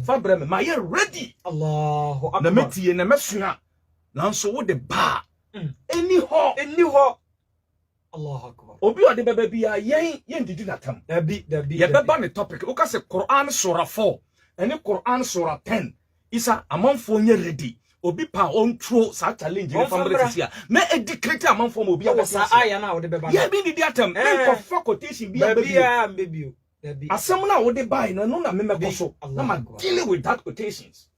Fabrem, my ready. Allahu Akbar. Na meti na mesua. Nanso wo de ba. Any ho. Allahu Akbar. Obi ode baba bia yen didi natam. Dabi. Ye beba ne topic. O ka se Quran Surah 4 and Quran Surah 10. Isa amanfo nye ready. Obi pa on throw sa challenge in family here. Me educate amanfo mo obi abasa aya na wo de beba. Ye bi didi atam. Me for quotation bia baby. Dabi. Asem na wo de buy no na me mekoso. Na ma dealing with that quotations.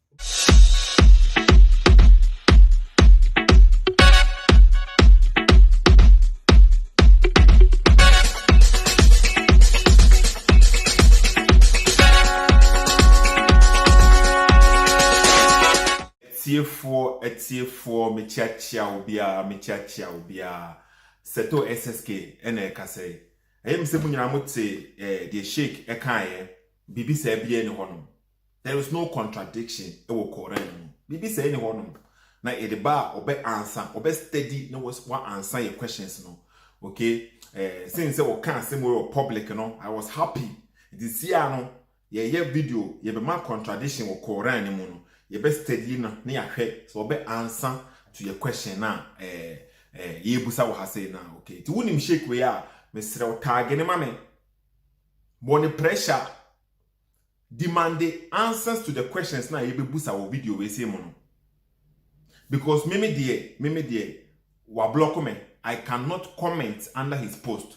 Etiefo mechiachia obia Sethoo SSK ene kase ayem se munyina mote the shake ekaye bibi se bia ni honom. There is no contradiction e wo Quran bibi se ni honom na e de ba obe answer obe steady no was one answer your questions no. Okay, since we can say we public no, I was happy this year no ye video ye be ma contradiction wo Quran ni mu no. You best study na yahwe so be answer to your question na ye busa wo hase na. Okay, ti woni mshake we a mesre o tag ne mame bone pressure demand the answers to the questions na ye be busa wo video we say mo no, because meme die wa block me. I cannot comment under his post.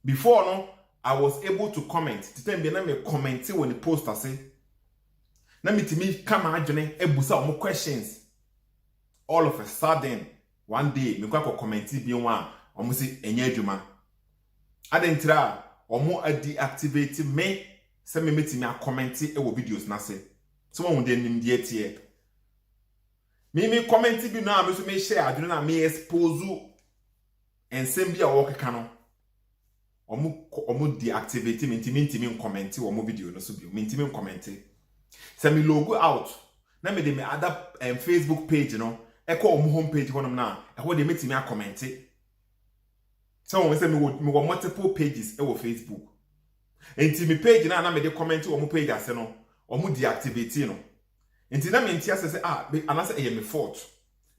Before no I was able to comment titem be na me comment when the post say na mitimi come adwene ebusa omo questions. All of a sudden one day me kwa comment bi nwa omo si enye adwuma adentra omo deactivate me se me metimi a comment e wo videos na se so won de nim de tie me comment bi na me so me share adwene na me expose ensem bi a wo keka no omo deactivate me ntimi comment wo video no so bi me ntimi comment. Send me logo out. Na me de me other Facebook page, you know. Eko omu home page honum na. Eko de meti me a comment. So when say me wo multiple pages e wo Facebook. Enti me page na me de comment omu page ase no. Omu deactivate no. Enti na me ntia say anase e me fault.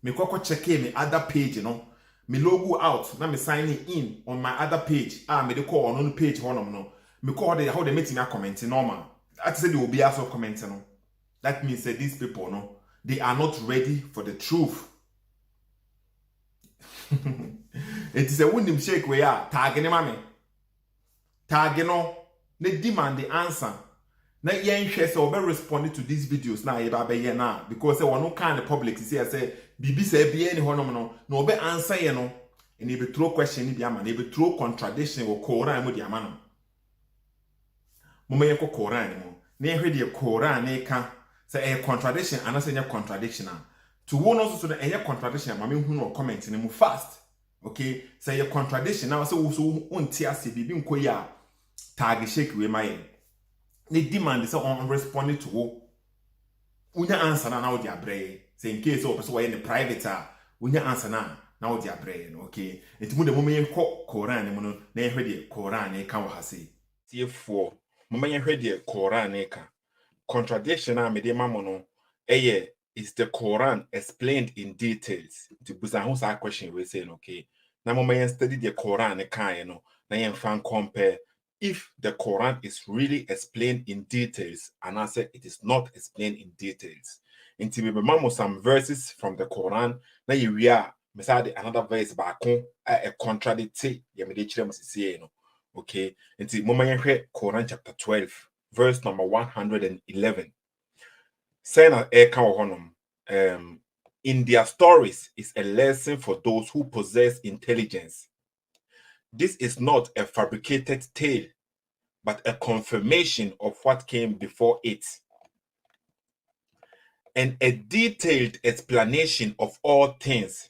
Me kwakwa check me other page, you know. Me logo out na me sign in on my other page. Me de call on page honum no. Me call de how de meti me a comment normal. I said they will be also commenting on. That means that these people, no, they are not ready for the truth. It is a winning shake we are tagging mame. Tagging no, they demand the answer. Na yen share so be responding to these videos na eba be ye na because they want no kind of public to say bibi say be any honom no be answer ye no. And he be throw question ni bi ama, he be throw contradiction or Quran mo di ama no. Mama yeko Quran mo na ehwe de Quran na ka say a contradiction anase nya contradiction to won also so na a contradiction mama hu no comment ni mu fast. Okay, say a contradiction now so unti ase bibi nko ya tag shake we my ni demand say on responding to wo unya answer na wo di abre say in case o person we in private unya answer na wo di abre no. Okay, enti mu de mama yeko Quran mu no na ehwe de Quran na ka wo hase tie4 mama yehwe de Quran eka contradiction na me de mamono is the Quran explained in details. To busa ho sa question we say okay na mama yen study the Quran eka no na yen fan compare if the Quran is really explained in details and I say it is not explained in details. Inti me mamo some verses from the Quran na ye wi a me say another verse ba ko a contradict ye me de kire mo sisi no. Okay, into Mama Quran chapter 12, verse number 111. Saying in their stories is a lesson for those who possess intelligence. This is not a fabricated tale, but a confirmation of what came before it, and a detailed explanation of all things,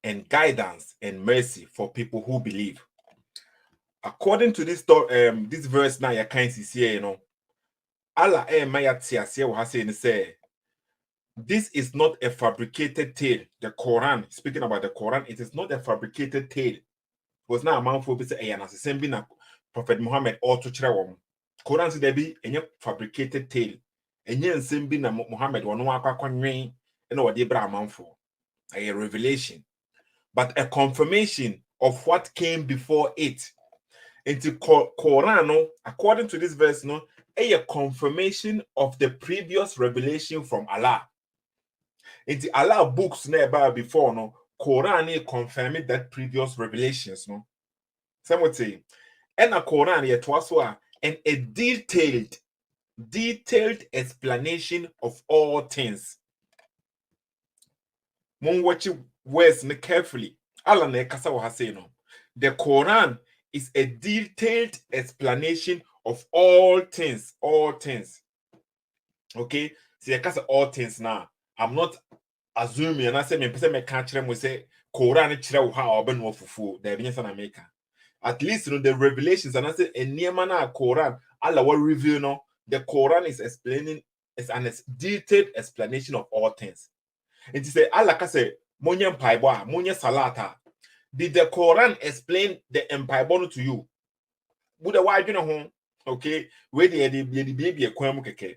and guidance and mercy for people who believe. According to this story, this verse now you can't see here, you know. Allah maya tiasie wa say this is not a fabricated tale. The Quran, speaking about the Quran, it is not a fabricated tale. Was now a man for say na same na Prophet Muhammad or to Quran say there be any fabricated tale. enye nsem bi na Muhammad wono akwakonwen na wode bra amanfo a revelation but a confirmation of what came before it. Into Quran no, according to this verse no, a confirmation of the previous revelation from Allah. Into Allah books never before no, Quran confirming that previous revelations no. Some would say, and a Quran yet was and a detailed explanation of all things. Mon watch words carefully. Allah ne kasa wa say no. The Quran is a detailed explanation of all things. All things. Okay? See, I can say all things now. I'm not assuming, and I say, me person me can't tell me say Quran chira how oben no fufu. There be na America. At least you know the revelations, and I say a near mana Quran. Allah will reveal no. The Quran is explaining is an detailed explanation of all things. It is a Allah say monye mpaibo monye salata. Did the Quran explain the mpaibo to you? Buda why you know okay where the baby keke.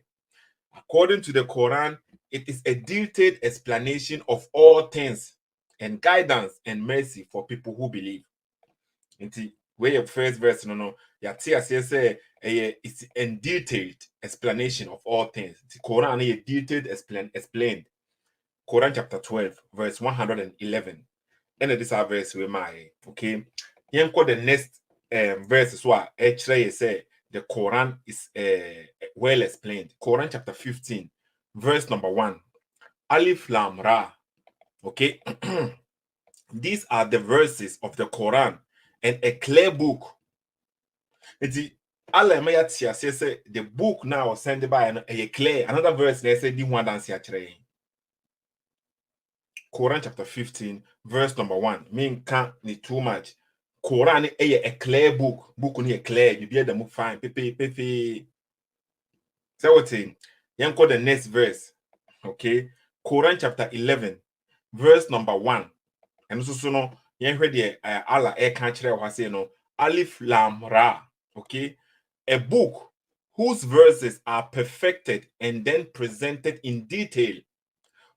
According to the Quran, it is a detailed explanation of all things and guidance and mercy for people who believe. Inti where your first verse no yatia say it's a detailed explanation of all things. The Quran is detailed explained. Quran chapter 12 verse 111. And this is verse we my okay. Here the next verse is what actually say the Quran is well explained. Quran chapter 15 verse number 1. Alif Lam Ra. Okay. These are the verses of the Quran and a clear book. It's Allah may say the book now sent by a clear. Another verse they say the one dance actually. Quran chapter 15 verse number 1. Mean can't need too much. Quran a clear book. Book on a clear. You be able to find pepe. So what saying? You call the next verse. Okay. Quran chapter 11 verse number 1. And also so no. You heard the Allah can't say no. Alif Lam Ra. Okay. A book whose verses are perfected and then presented in detail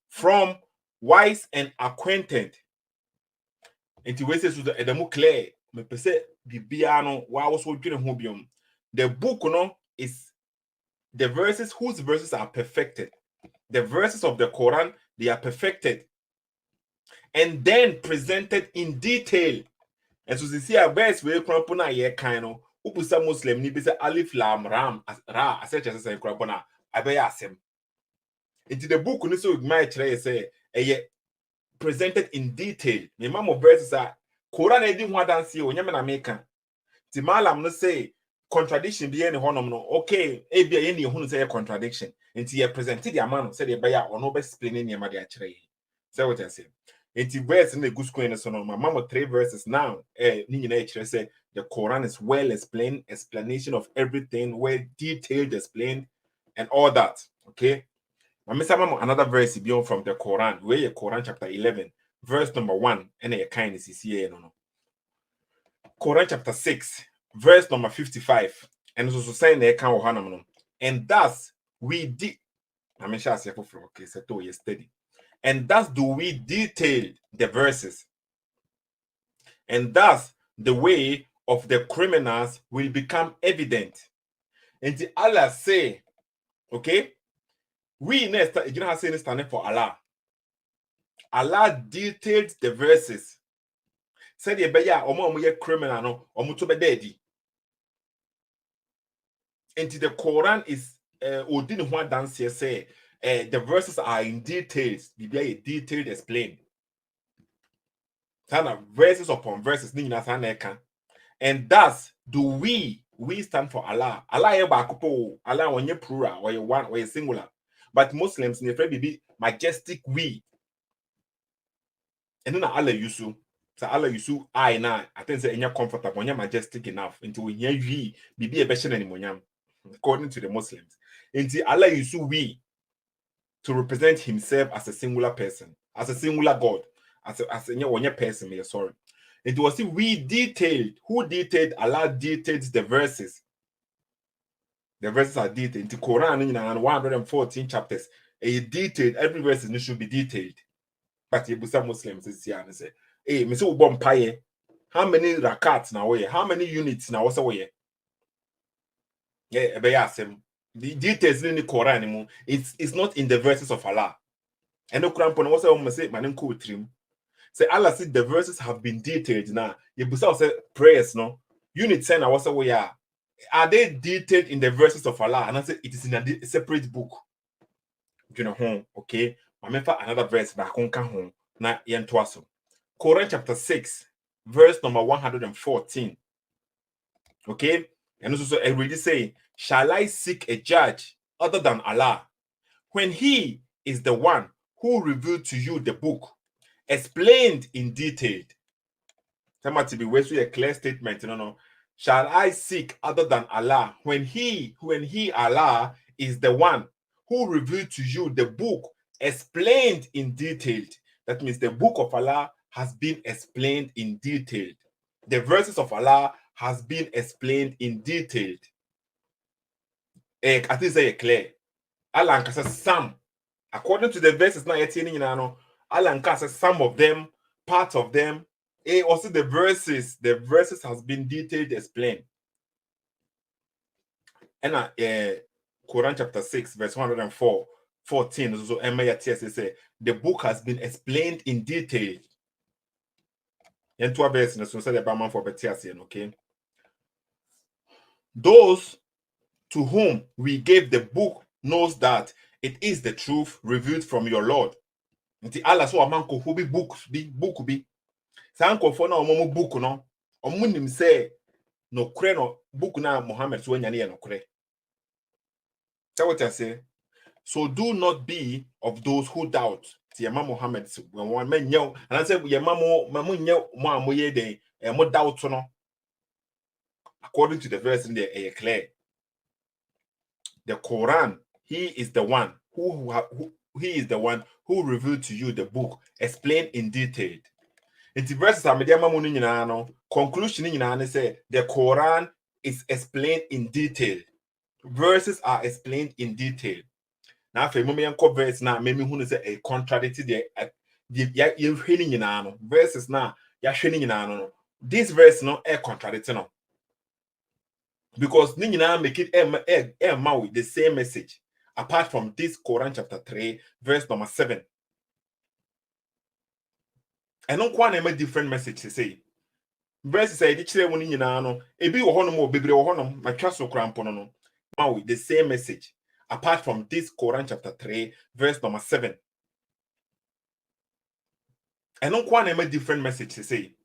from wise and acquainted. And we say to the Edamu clear, me pese bibiano wa was dwene ho biom. The book no is the verses whose verses are perfected. The verses of the Quran, they are perfected and then presented in detail. And so you see a verse we krapona ye kan no, upusa Muslim ni be say alif lam ram ra such as say krapona abeya asem. Into the book no so my try say presented in detail. Me mama verses are Quran edi ho adanse o nyame na meka. Ti malam no say contradiction be any honom no. Okay, e bia ye ne hu no say contradiction. Nti ye presented the man say the beya ono be explaining ne ma de akere. Say what I say. Nti verse in the good school so no my mama 3 verses now ni nyina akere say the Quran is well explained, explanation of everything, well detailed explained and all that. Okay? Another verse beyond from the Quran, where you Quran chapter 11, verse number 1, and a kindness is here. No. Quran chapter 6, verse number 55, and also saying the account of and thus we did. I'm sure I say okay, Sethoo is steady. And thus do we detail the verses, and thus the way of the criminals will become evident. And the Allah say, okay. We next, you know how saying standing for Allah. Allah detailed the verses. Said ye beya omo ye criminal no omo to be dead. And the Quran is odin ho dance here say the verses are in details. Be detailed explained. Sana verses upon verses ni na sana eka. And thus do we stand for Allah. Allah ye ba kupo. Allah wonye plural or ye one or ye singular. But Muslims in the be majestic we. And then Allah yusu. So Allah yusu I na. I think say enya comfortable, enya majestic enough until we hear we be a better anymore. According to the Muslims. Until Allah yusu we to represent himself as a singular person, as a singular God, as a person, sorry. It was we detailed, who detailed, Allah detailed the verses. The verses are detailed. In the Quran, in 114 chapters, a detailed, every verse should be detailed. But you some Muslims say, hey, Mr. Bompaye, how many rakats now? How many units now? What's away? Yeah, the details in the Quran, it's not in the verses of Allah. And no Quran, what's I say, man, cool trim. Say Allah said the verses have been detailed now. You say prayers, no units, and what's away? Are they detailed in the verses of Allah? And I said it is in a separate book. You know, okay. I remember another verse back on home. Na yentwaso. Quran chapter 6, verse number 114. Okay, and also I already say, shall I seek a judge other than Allah when He is the one who revealed to you the book, explained in detail? That to be a clear statement. No. Shall I seek other than Allah when He Allah is the one who revealed to you the book explained in detail? That means the book of Allah has been explained in detail. The verses of Allah has been explained in detail. I think say clear. Allah says some, according to the verses now you're telling Allah says some of them, part of them. Also the verses has been detailed explained. And Quran chapter 6 verse 114 so say the book has been explained in detail. And two verses so say the Bible for okay. Those to whom we gave the book knows that it is the truth revealed from your Lord. Nti Allah so amanko who be book be sanko for na omo book no omo nim say no kre no book na Muhammad so anya no kre. That's what I say. So do not be of those who doubt. Yama Muhammad when one man yell and I said yama mo nyel mo amoye den mo doubt no. According to the verse in there clear. The Quran, He is the one who revealed to you the book, explained in detail. In the verses conclusion say the Quran is explained in detail. Verses are explained in detail. Now, if you verse now, maybe who say a contradicted the verses now, this verse no a contradicting. Because Nina make it with the same message, apart from this Quran chapter 3, verse number 7. And no one a different message to say. Verse say the chile one in no, a be or baby or honum, my castle crampono, with the same message, apart from this Quran chapter 3, verse number 7. And no one a different message to say.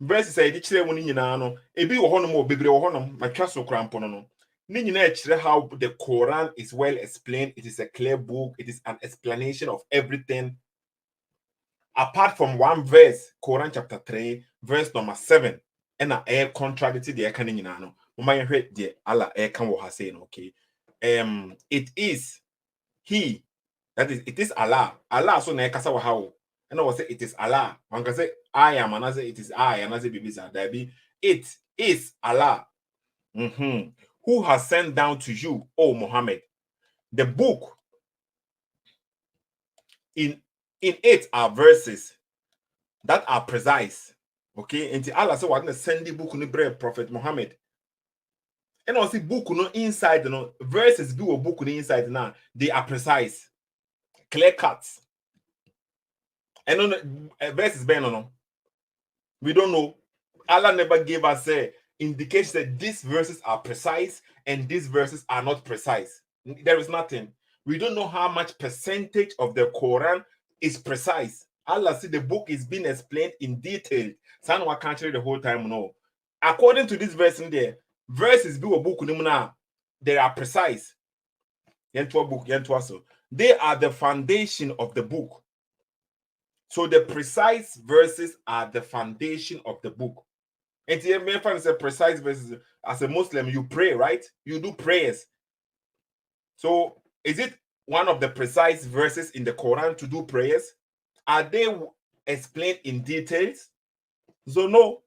Verse say the chile one in no, a be or honum or baby or honum, my castle crampono. How the Quran is well explained. It is a clear book. It is an explanation of everything. Apart from one verse, Quran chapter 3, verse number 7, and I contradicted the Ekaninano. My head, the Allah Ekan was saying, okay. It is He, that is, it is Allah. Allah so Nekasa how. And I was say it is Allah. One can say I am, and I say it is I, and I say Bibisa. There be it is Allah. Who has sent down to you, O Muhammad, the book. In it are verses that are precise. Okay, and Allah said, "What send the book in the Prophet Muhammad." And also book no inside, verses be a book inside now. They are precise, clear cuts. And on verses ben no. We don't know. Allah never gave us a indication that these verses are precise and these verses are not precise. There is nothing. We don't know how much percentage of the Quran is precise. Allah said the book is being explained in detail. Someone can't read the whole time. No. According to this verse in there, verses be a book they are precise. They are the foundation of the book. So the precise verses are the foundation of the book. And it's a precise verses. As a Muslim, you pray, right? You do prayers. So is it one of the precise verses in the Quran to do prayers? Are they explained in details? So no.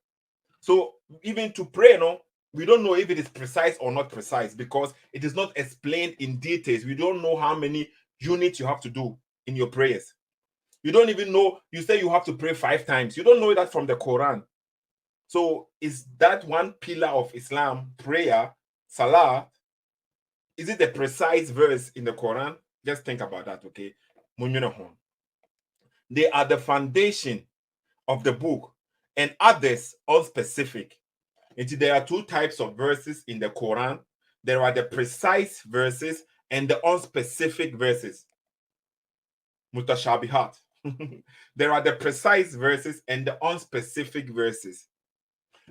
So even to pray, no, We don't know if it is precise or not precise because it is not explained in details. We don't know how many units you have to do in your prayers. You don't even know. You say you have to pray 5 times. You don't know that from the Quran. So is that one pillar of Islam, prayer, salah? Is it a precise verse in the Quran? Just think about that, okay? They are the foundation of the book, and others unspecific. And there are 2 types of verses in the Quran. There are the precise verses and the unspecific verses. Mutashabihat. There are the precise verses and the unspecific verses.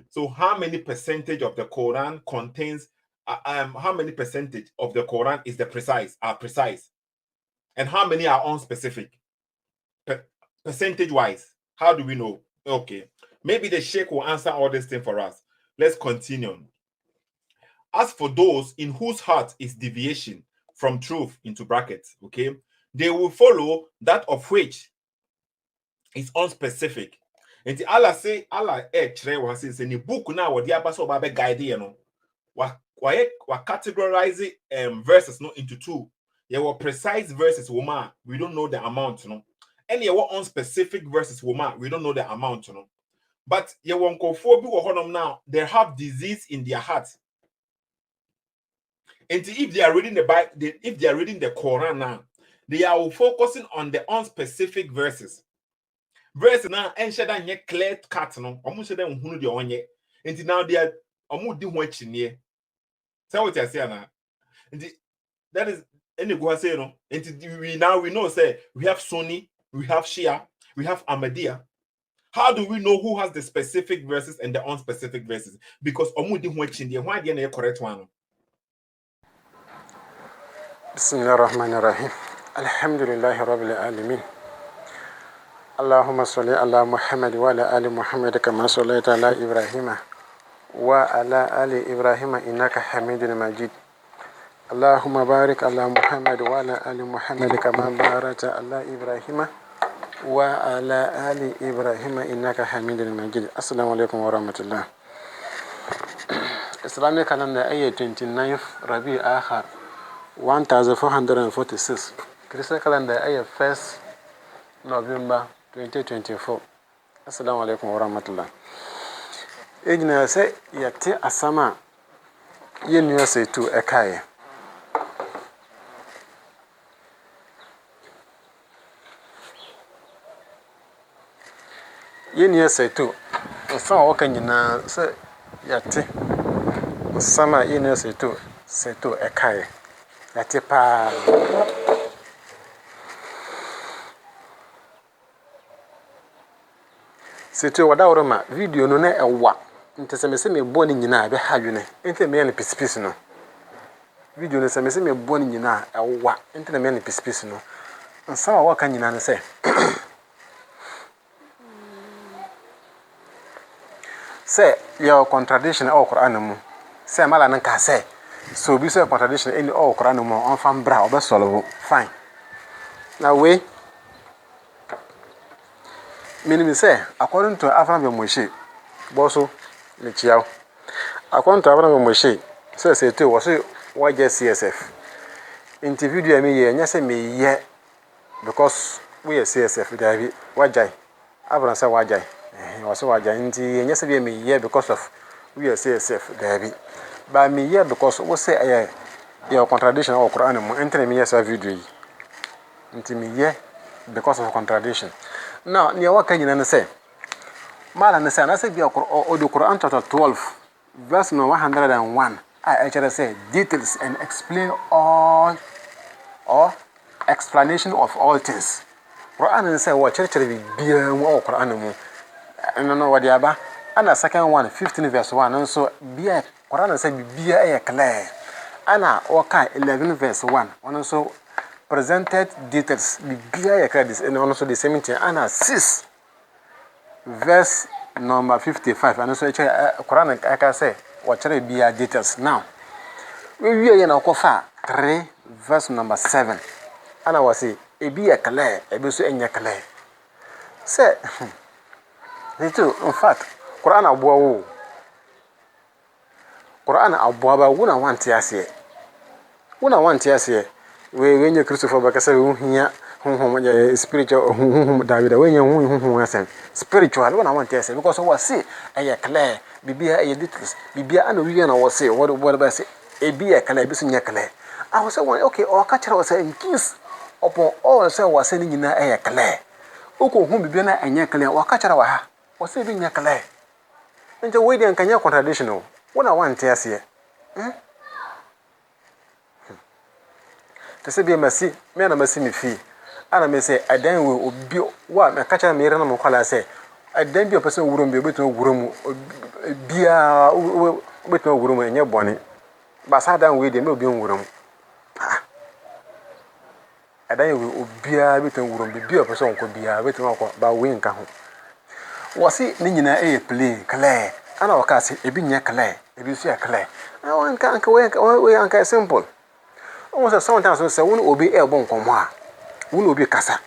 So how many percentage of the Quran contains how many percentage of the Quran is the precise and how many are unspecific percentage wise? How do we know? Okay, maybe the Sheikh will answer all this thing for us. Let's continue. As for those in whose heart is deviation from truth, into brackets, okay, they will follow that of which is unspecific. And Allah say, Allah was saying, the book now, what the abaso babe guide, you know, what categorize verses no into 2. There were precise verses, woman, we don't know the amount, you know. And there were unspecific verses, woman, we don't know the amount, you know. But you won't go for people now, they have disease in their heart. And if they are reading the Bible, if they are reading the Quran now, they are focusing on the unspecific verses. Verse now, and shada nye clear cut no. Omu shada unhunu de onye. And now they are omu di watching here. Say what I say now. And that is any go say no. And we know say we have Sunni, we have Shia, we have Ahmadiyya. How do we know who has the specific verses and the unspecific verses? Because omu di watching there. Why the correct one? بسم الله الرحمن الرحيم الحمد لله رب العالمين اللهم صل على محمد وعلى آل محمد كما صليت على إبراهيم وعلى آل إبراهيم إنك حميد مجيد اللهم بارك على محمد وعلى آل محمد كما باركت على إبراهيم وعلى آل إبراهيم إنك حميد مجيد. السلام عليكم ورحمة الله. Islamic calendar أي 29 ربيع آخر 1446. Christian calendar أي 1st November 2024. Assalamu alaikum wa rahmatullah. Ejina se yate asama yenu Sethoo ekaye. Yenu Sethoo ofa waka nyina se yate asama yenu Sethoo ekaye. Yate pa Sethoo wada woroma video no na ewa ntese me se me boni nyina be hadwene ente me ne pisipisi no video no se me se me boni nyina ewa ente me ne pisipisi no nsa wa ka nyina ne se se your contradiction o Quran mu se mala nan ka se so bi se contradiction any o Quran mu on fam bra obesolve fine now we meaning say according to Abraham Moshe boso le chiao according to Abraham Moshe say Sethoo was why just CSF interview me ye nya say me ye because we are CSF David wajai Abraham say wajai was wajai nti nya say me ye because of we are CSF David but me ye because we say your contradiction of Quran mu enter me yes video nti me ye because of contradiction. Now, near what can you say? Malan say, I say, the Quran chapter 12, verse no 101. I actually say details and explain all or explanation of all things. Quran say, what church be more Quran. And no what the Abba. And the second one, 15 verse 1. And so, be a Quran say, be a clear. And okay, 11 verse 1. And also, presented details and also the same thing and 6 verse number 55 and also Quran I can say what be details now we are na kofa 3 verse number 7 and I was say e be a clear e be so enya clear say Sethoo in fact Quran abo Quran aboaba wona wante ase. Wona wante ase. We nye Christopher bakasa we hia honhom spiritual honhom David we nye honhom asem. Spiritual wona wante ase because we say eye clear bibia eye details bibia ana we na we say what ba say e bia clear bi so nye clear. I was say okay o ka kire we say in case upon all say we say ni nyina eye clear. Oko hu bibia na enye clear o ka kire wa ha. We say bi nye clear. Nje we dey nkanya contradiction o. Wona wante ase. Tese bi masi me na masi mi fi ana me say adan we obi wa me ka kire me yere na mo kwala say adan bi o person wurom bi obeto wurom bia obeto wurom enye bone ba sa adan we dey me obi wurom adan we obia beto wurom bi o person ko bia beto ko ba we nka ho wasi ni nyina play clear ana waka say ebi nya clear ebi so ya clear anka we anka simple. Almost sometimes we say when obi bon komo a when obi kasa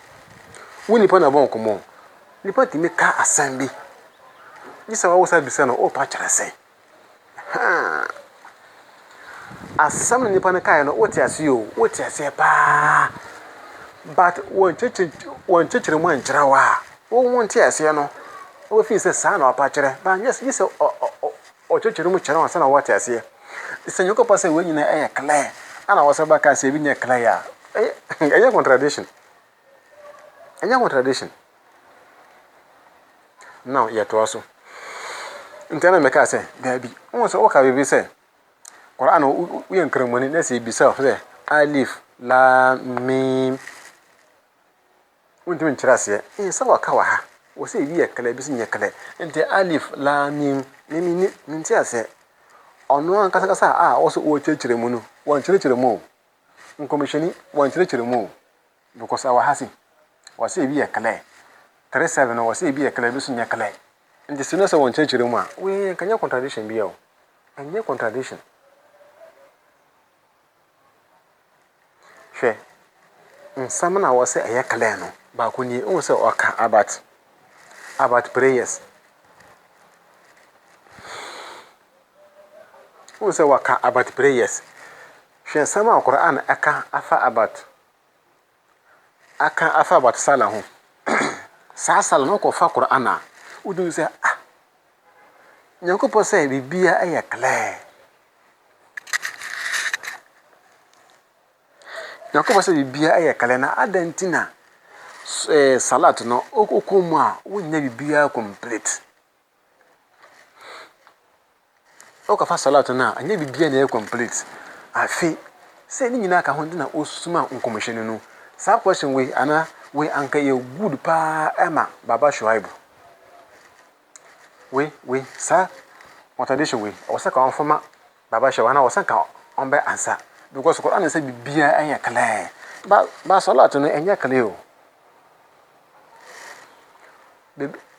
when nipa na bon komo nipa ti me ka asambi yisa wa wosa bisa no o to akere say asam nipa na kai no o ti ase pa but won chechire mu ankyira wa won ti ase no o fi say sa na apa kire ba yes yisa o chechire mu kire wa sa na what ase isanyo ko pa say we nyina clear ana wasaba ka se bi nye clear enya contradiction now ya to aso ntana me ka se gabi won so o ka bi se Quran o yen kramoni na se bi se alif lam mim won kira se sa wa ka wa ha o se bi ya clear bi se nye clear ente alif lam mim ni ti ase ono an kasa also o chechire mu no wan chechire mu nkomisheni wan chechire mu because our hasi was say bi ekle 37 was say bi ekle bi so nya kle ndi sino se wan chechire mu a we kanya contradiction bi o anya contradiction she nsam na was say ekle no ba ko ni o say oka about prayers. Who say waka about prayers? She sama Quran aka afa about salah ho. Sa salah no ko fa Quran a. Udu say Nyankopɔ say bibia aya clear. Nyankopɔ say bibia aya clear na adantina salat no okomu a wonya bibia complete. Oka fa salat na anya bibia na complete afi say ni nyina ka ho na osuma nkomhene no sa question we ana we anka ye good pa ema baba Shuaibu we sa contradiction we o sa ka on forma baba Shuaibu na o sa ka on be answer because Quran say bibia anya clear ba salat no anya clear o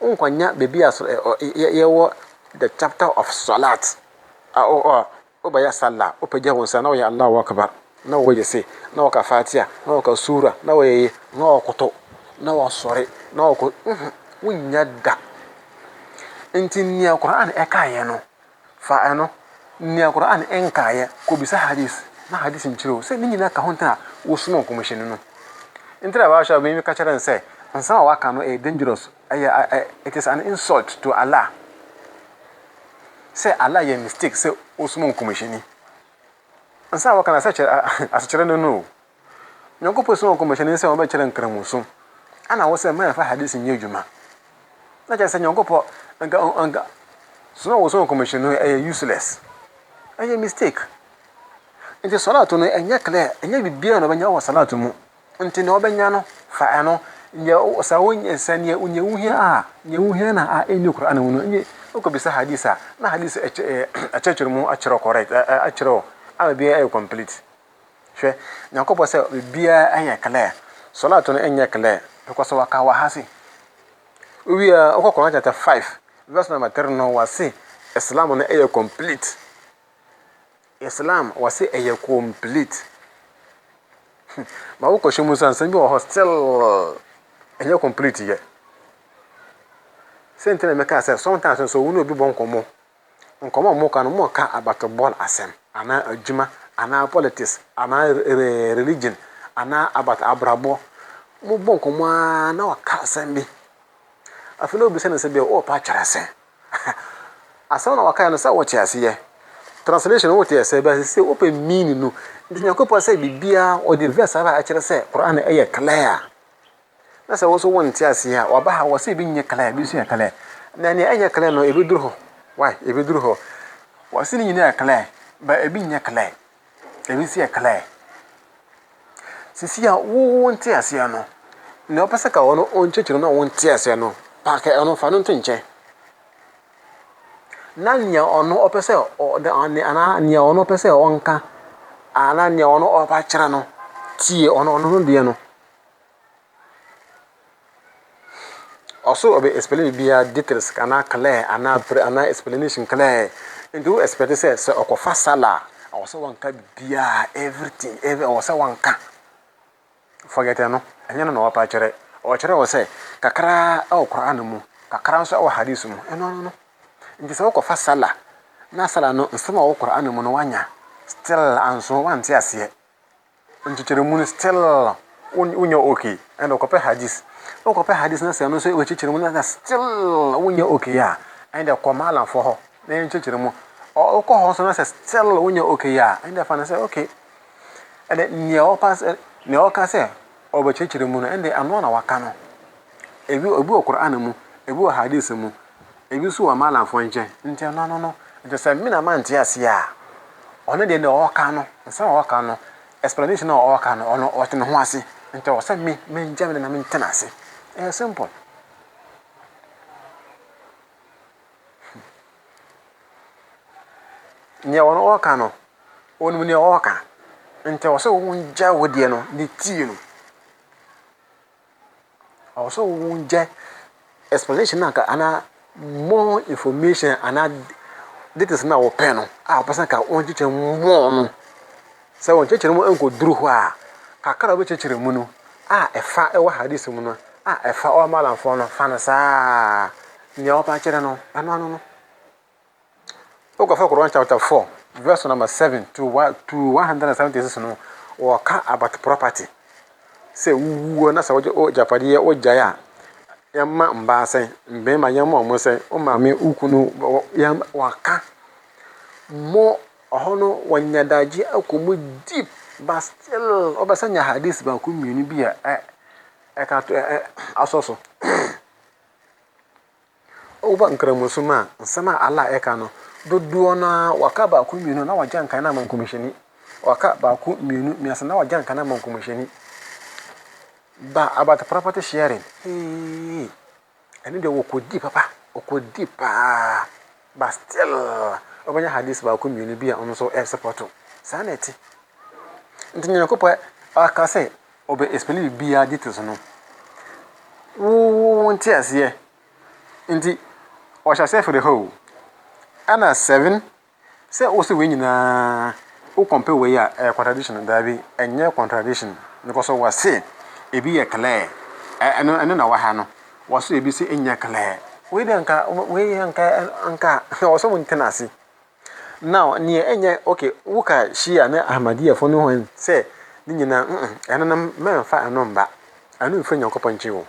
unkwanya bibia ye wo the chapter of salat obaya salla opaja wonsa na ya Allahu akbar na wo yese na wo ka Fatiha na wo ka sura na wo ye na wo koto na wo sore na wo wunya da enti ni Quran e kaye no fa eno ni Quran en kaye ko bisa hadith na hadith nchiro se ni nyina ka honta wo sumo komishini no enti ba sha be mi ka charen se ansa wa ka no dangerous it is an insult to Allah. Say Allah ye mistake say osumon komishini ansa wa kana say asichere no nyonko posumon komishini say oba chere nkramuso ana wo say ma fa hadisi nyejuma na je say nyonko po anga so wo sumon komishini useless ay mistake enti salatu no enya clear enya bibia no banya wo salatu mu enti no banya no fa ano nya sa wonya sane unya wuhia nya wuhia na eni Qur'an mu no nye ko bisa hadisa na hadisa achechuru mu achiro correct achiro abia ay complete hwe nyakobo se bia anya clear salatu no anya clear because waka wa hasi we okokon chapter 5 verse number 3 no wasi Islam no ay complete Islam wasi ay complete ma uko shimu san bi wa hostel anya complete ye sentena me ka say sometimes so we no bi bon komo nkɔmɔ mo ka no mo ka about ball asɛm ana adwuma ana politics ana religion ana about abrabɔ mo bɔ nkɔmɔ na waka asɛm bi afei na obi sɛ ne sɛ bi o pa kyerɛ sɛ asɛm na waka no sɛ wo kyerɛ sɛ translation wo kyerɛ sɛ ba sɛ open meaning no nti nyakopɔ sɛ bibia o de verse aba kyerɛ sɛ Quran ɛyɛ clear na sɛ wo so won tie ase a waba ha wo sɛ bi nyɛ clear bi so yɛ clear na ne ɛnyɛ clear no ebi duru hɔ why ebi duru hɔ wo sɛ ni nyɛ clear ba ebi nyɛ clear ebi so yɛ clear sisi a wo won tie ase no na wo pɛ sɛ ka wo no on kyekyeru na won tie ase no pa ka ono fa no nto nkyɛn na nya ono opɛ sɛ ana nya ono opɛ sɛ onka ana nya ono opa kyerɛ no tie ono no deɛ no also obe explain bia details kana clear ana explanation clear into expect say okofa sala or so wanka bia everything or so wanka forget no anya no opa kyerɛ o kyerɛ wo say kakra o Quran mu kakra nso o hadith mu no nti sɛ okofa sala na sala no nsema o Quran mu no wanya still anso wanti ase nti kyerɛ mu still unya okay and okopa hadith okopa hadith na sɛ no so wechikyere mu na still unya okay ya and komala for ho na nchikyere mu okɔ ho so na sɛ still unya okay ya and fa na sɛ okay and ne o pass ne o ka sɛ obechikyere mu na and ano na waka no ebi o Quran mu ebi o hadith mu ebi so wa mala fo nche nti no nti sɛ mi na man tie ase a ɔno de ne o ka no nsa o ka no explanation o ka no ɔno ɔte ne ho ase nti o sɛ me njam na me ntena ase simple nya wono oka no wonu ne oka nti o sɛ wo nja wodie no ne tie no o sɛ wo nja explanation na ka ana more information ana details na wo pɛ no a person ka won chiche mo no sɛ won chiche mo enko duru ho a kakara wo chiche mu no a ɛfa ɛwɔ hadith mu no a ɛfa o malamfo no fa no saa ne o pa kyerɛ no ano Okofa Quran chapter 4 verse number 7 to 176 no or ka about property say wu na sa o japade o jaya yamma mbaase mbema yamma mo say o maame ukunu yam waka mo ohono wanyadaji akomu deep but still obasanya hadith ba ku mienu bi a ka to asoso oba nkramuso ma nsama ala eka no dodo na waka ba ku mienu na wajan kan na man komisheni waka ba ku mienu miasa na wajan kan na man komisheni ba about property sharing eni de wokodi papa okodi pa but still obanya hadith ba ku mienu bi a ono so support saneti ntinya ko pa aka say obe explain bi a details no wo nti ase nti o sha say for the whole ana 7 say also we nyina o compare we ya contradiction da bi enye contradiction because we say e bi ye clear eno na wa ha no wo so e bi say enye clear we de anka o so mun tenase now ne enye okay wo ka shia na ahmadiyya fo no hon say ni nyina eno na memfa eno mba eno mfa nyankopon nchiwo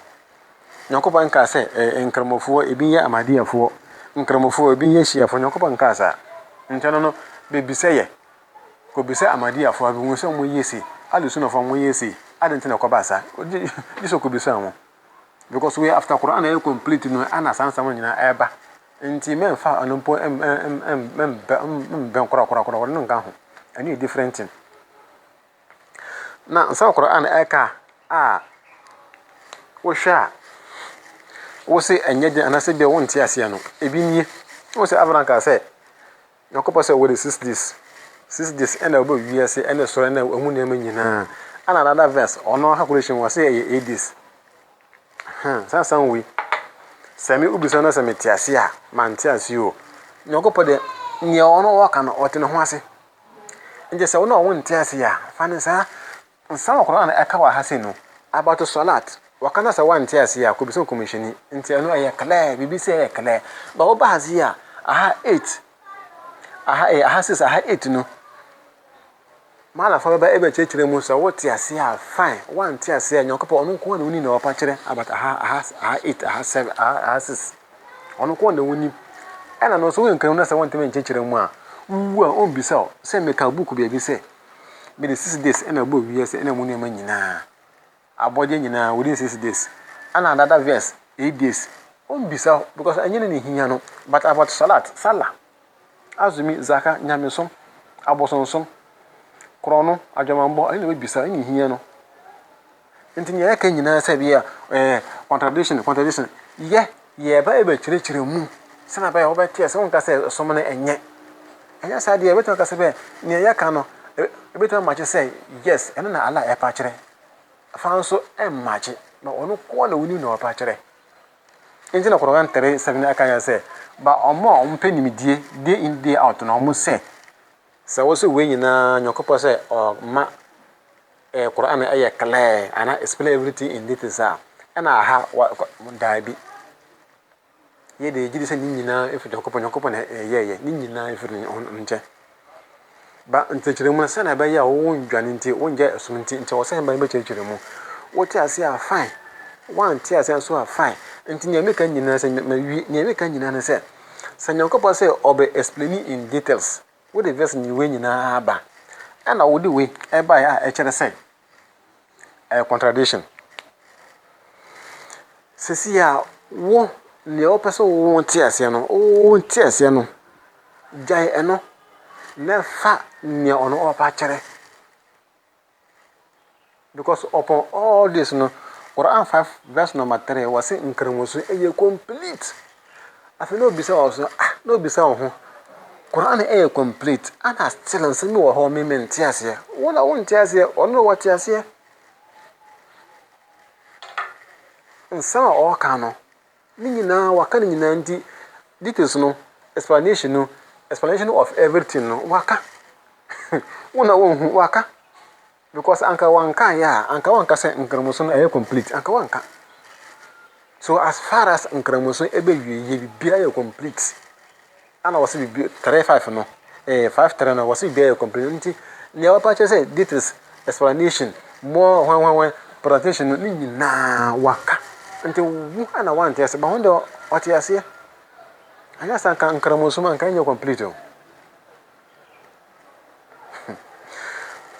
nyankopon ka say enkramofuo e bi ye ahmadiyya fo nkramofuo bi ye shia fo nyankopon ka sa ntano no bebi say ye ko bi say ahmadiyya fo abi wo say mo yesi alusu na fo mo yesi adentina ko ba sa diso ko bi say mo because we after Quran are complete no ana sansam nyina eba nti memfa anompo ben kora no nka ho ani different thing na nsa Quran eka wo hwa wo se enye de anase be won ti ase no ebi nie wo se Abraham ka se yakobo se wo de 6 days and obo wi ase and so na amu na nyina ana another verse ono calculation was say 8 days sansan we sami ubisa na sami ti ase a man ti ase o yakobo de nye ono waka no ote ne ho ase nje se wo na won ti ase a fa ne sa nsa Quran eka wa hase no about salat wakana sa wan tia sia ko biso commissioni nti anu aye clear bibi se aye clear ba wo ba hazia aha 8 aha 6 aha 8 no mala fa ba ebe chechire mu so wo te ase a fine one te ase nyokopo onu ko na woni na opa kire about aha 8 aha 7 aha 6 onu ko na woni ana no so wenkan na se won tem chechire mu a wu a on bisa o se me ka book be bi se me the 6 days na bo wi se na mu ne ma nyina abode nyina within 6 days ana another verse 8 days on bisa because anyene ne hia no but about salah azumi zaka nyamesom abosonsom krono adwamambo ani we bisa ani hia no ntini ya ka nyina sa bia contradiction ye ba ebe chire mu sana ba oba tie se won ka se som na enye sa dia beto ka se be ne ya ka no beto ma che say yes eno na ala e pa chire fa nso e ma che na onu ko na woni na opa chire ntina Quran 3:7 aka ya se ba omo ompanimdie day in day out na omo se wo so we nyina nyokopo se ma Quran aye clear and explain everything in details ana ha daabi ye de jidi se nyina efu nyokopo na ye nyina efu nche ba ntechire mu se na ba ya wo ndwane nti wonje esumnti nche wo se ba be chire mu wo ti ase a fine one ti ase so a fine nti nyame ka nyina se mawi nyame ka nyina ne se sanyankopo se obe explain in details wo the verse ni we nyina aba ana wo de we e ba ya e kire se contradiction sisi ya wo ne o pese wo ti ase no jai eno na fa ne ono opa kire because upon all this no Quran 5 verse number 3 was nkramosu eye complete afi no bisa also no bisa ho Quran eye complete ana still nsemi wo ho mementi ase wona won ti ase ono wo ti ase nsama o ka no ni nyina waka ni nyina ndi details no explanation of everything no waka wona won waka because anka wanka say nkramoso no are complete anka wanka so as far as nkramoso ebe wie bibia are complete ana wasi bibia 35 no 53 no wasi bibia are complete nti ne wa pa say details explanation more when presentation ni nyina waka nti wu ana want yes ba hondo wati asie anya sanka nkramoso man kan ye complete o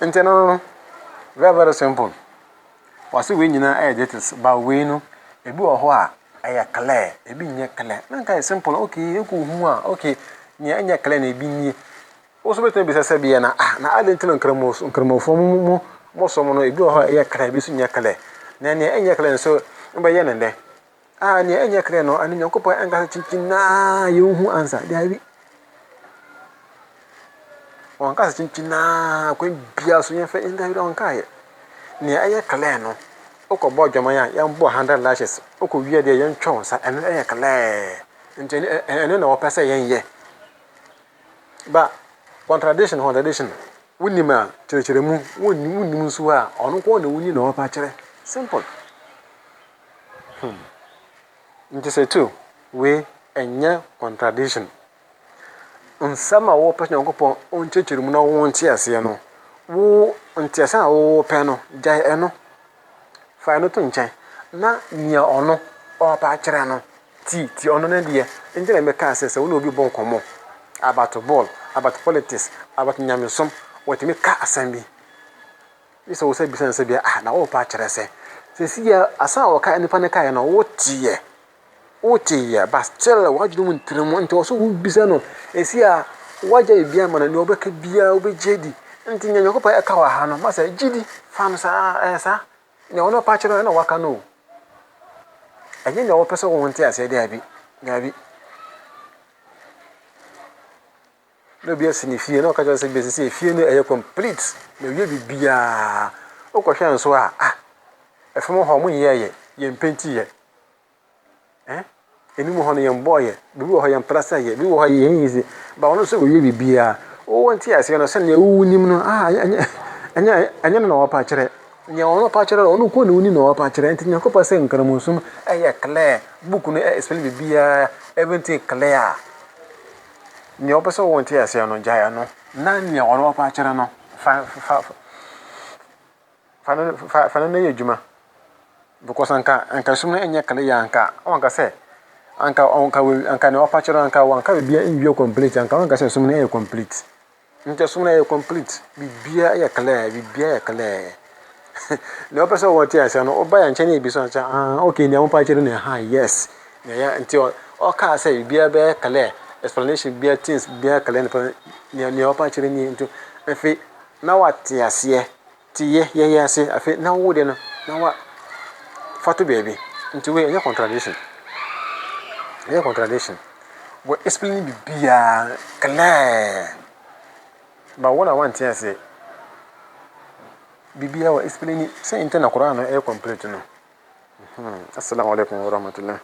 nti no very simple. Wasi we nyina aye details ba we no ebi wo ho a aye clear ebi nye clear na nka simple okay eku hu a okay nye anya clear na ebi nie wo so beto bi sese bi na na adentin nkramofo mo so mo no ebi wo ho aye clear bi so nye clear na nye anya clear so mba ye nende nye anya clear no ani nyakopo anga chinchin na ye hu answer dia bi wanka chinchin na ko bia so ye fa inda bi wanka ye ne aye clear no okobo dwoma ya mbo 100 lashes okowie de ye ntwon sa ene aye clear nteni ene na opese ye ba contradiction wunima chire mu wunnim nsu a ono ko na wuni na opa kire simple nti Sethoo we enya contradiction nsama wo pese nkopo on chechire mu na wo nti ase no wo nti ase a wo pe no jai eno fa no to nchen na nia ono opa kire no ti ono na die nti na me ka ase wo na obi bon komo about ball about politics about nyamesom what me ka asambi isa wo se bisan se bia na wo pa kire se si ya asa wo ka nipa ne ka ya no wo tie ba still wajdu mun tremo nti wo so wo bisa no esi a waja bia mana ne obeka bia obejedi nti nyanyo ko pa e ka wa ha no ma sa jidi fam sa ne ono pa kire na waka no enye ne wo pese wo nti ase dia bi gabi no bia sinifie no ka jo se bia se fie no e complete me wie bibia o ko hwe nso a efemo ho mu ye mpenti ye eni mu ho no ye mboye bibi wo ho ye mprasa ye bibi wo ho ye yizi ba wono so wie bibia o wonti ase no se ne wu nim no anya no wa pa kire nya wono pa kire ono ko ne wuni no wa pa kire enti nya ko pa se nkramusum clear book no explain bibia everything clear ni opese wo ntia ase no jaya no na ni oro pa kire no fa na ye juma because anka sum na enye kale ya anka se anka ne opa kire anka bia enwie complete anka se sum na e complete ntia sum na e complete bibia ya kale ne opese wo ntia ase no oba ya nche na ebi so ncha okay ni ampa kire na ha yes na ya ntia o ka say bibia be kale explanation bia things bia kale ni opa kire ni nto afi na wate ase tie ye ase afi na wo de no na wa fatu baby nti we any contradiction we explain bibia kale ba wona want ase bibia wa explain say inta na Quran e complete no assalamu alaikum wa rahmatullah